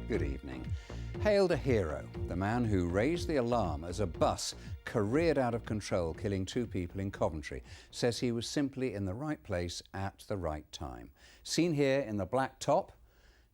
Good evening. Hailed a hero, the man who raised the alarm as a bus careered out of control, killing 2 people in Coventry, says he was simply in the right place at the right time. Seen here in the black top,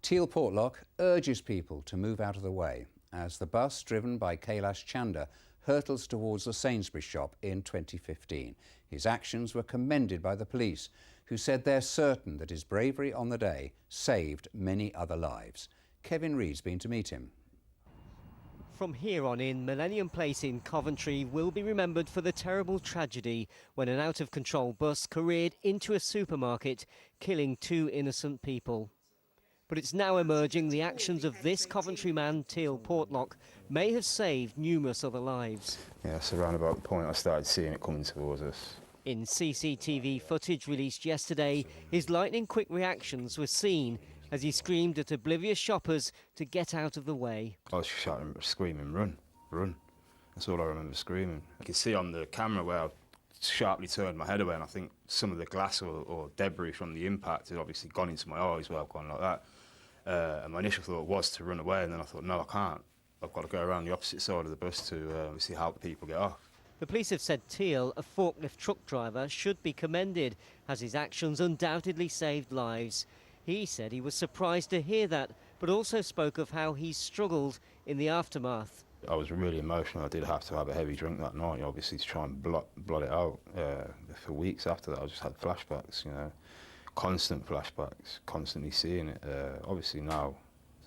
Teil Portlock urges people to move out of the way as the bus, driven by Kailash Chanda, hurtles towards the Sainsbury's shop in 2015. His actions were commended by the police, who said they're certain that his bravery on the day saved many other lives. Kevin Reed's been to meet him. From here on in, Millennium Place in Coventry will be remembered for the terrible tragedy when an out-of-control bus careered into a supermarket, killing 2 innocent people. But it's now emerging the actions of this Coventry man, Teil Portlock, may have saved numerous other lives. Yeah, that's around about the point I started seeing it coming towards us. In CCTV footage released yesterday, his lightning-quick reactions were seen as he screamed at oblivious shoppers to get out of the way. I was shouting, screaming, run, run. That's all I remember screaming. You can see on the camera where I sharply turned my head away, and I think some of the glass or debris from the impact had obviously gone into my eyes where I've gone like that. And my initial thought was to run away, and then I thought, no, I can't. I've got to go around the opposite side of the bus to obviously help people get off. The police have said Teil, a forklift truck driver, should be commended, as his actions undoubtedly saved lives. He said he was surprised to hear that, but also spoke of how he struggled in the aftermath. I was really emotional. I did have to have a heavy drink that night, obviously, to try and blot it out. For weeks after that, I just had flashbacks, you know, constant flashbacks, constantly seeing it. Obviously now,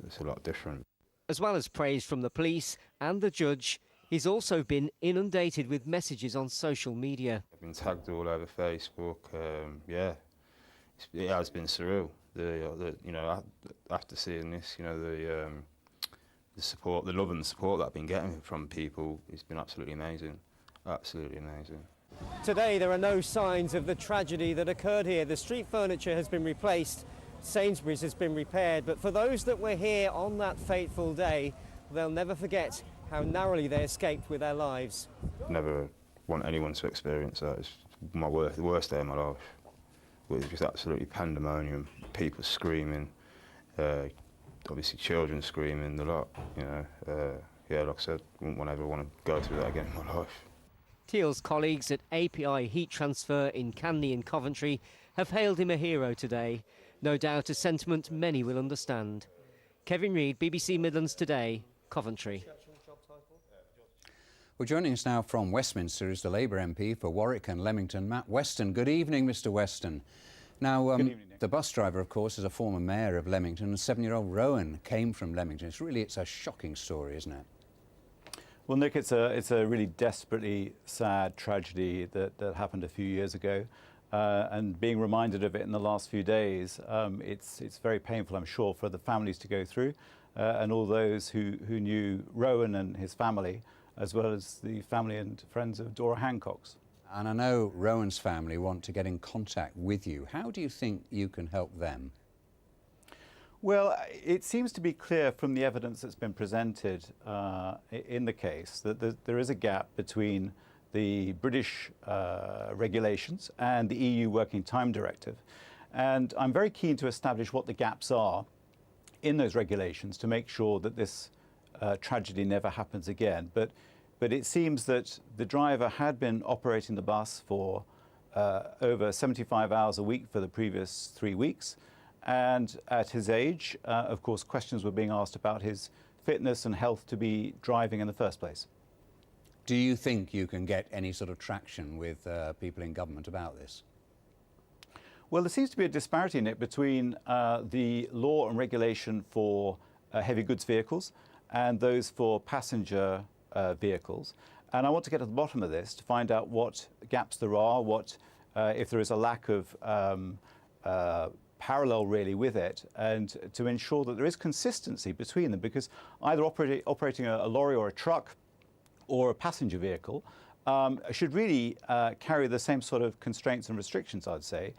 it's a lot different. As well as praise from the police and the judge, he's also been inundated with messages on social media. I've been tagged all over Facebook. Yeah, it has been surreal. You know, after seeing this, you know, the support, the love and the support that I've been getting from people, it's been absolutely amazing. Absolutely amazing. Today there are no signs of the tragedy that occurred here. The street furniture has been replaced, Sainsbury's has been repaired, but for those that were here on that fateful day, they'll never forget how narrowly they escaped with their lives. Never want anyone to experience that. It's the worst day of my life. It was just absolutely pandemonium, people screaming, obviously children screaming a lot, you know. Yeah, like I said, I wouldn't ever want to go through that again in my life. Teil's colleagues at API Heat Transfer in Canley in Coventry have hailed him a hero today. No doubt a sentiment many will understand. Kevin Reed, BBC Midlands Today, Coventry. Well, joining us now from Westminster is the Labour MP for Warwick and Leamington, Matt Weston. Good evening, Mr Weston. Now, Good evening, Nick. The bus driver, of course, is a former mayor of Leamington, and 7-year-old Rowan came from Leamington. It's a shocking story, isn't it? Well, Nick, it's a really desperately sad tragedy that happened a few years ago, and being reminded of it in the last few days, it's very painful, I'm sure, for the families to go through, and all those who knew Rowan and his family, as well as the family and friends of Dora Hancock's. And I know Rowan's family want to get in contact with you. How do you think you can help them? Well, it seems to be clear from the evidence that's been presented in the case that there is a gap between the British regulations and the EU Working Time Directive. And I'm very keen to establish what the gaps are in those regulations to make sure that this tragedy never happens again. But it seems that the driver had been operating the bus for over 75 hours a week for the previous 3 weeks. And at his age, of course, questions were being asked about his fitness and health to be driving in the first place. Do you think you can get any sort of traction with people in government about this? Well, there seems to be a disparity in it between the law and regulation for heavy goods vehicles and those for passenger vehicles. And I want to get to the bottom of this to find out what gaps there are, if there is a lack of parallel really with it, and to ensure that there is consistency between them, because either operating a lorry or a truck or a passenger vehicle should really carry the same sort of constraints and restrictions, I'd say.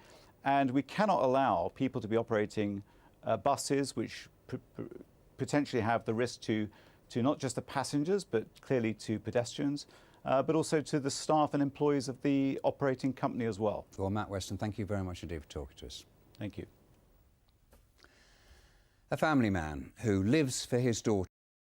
And we cannot allow people to be operating buses which potentially have the risk to not just the passengers, but clearly to pedestrians, but also to the staff and employees of the operating company as well. Well, Matt Weston, thank you very much indeed for talking to us. Thank you. A family man who lives for his daughter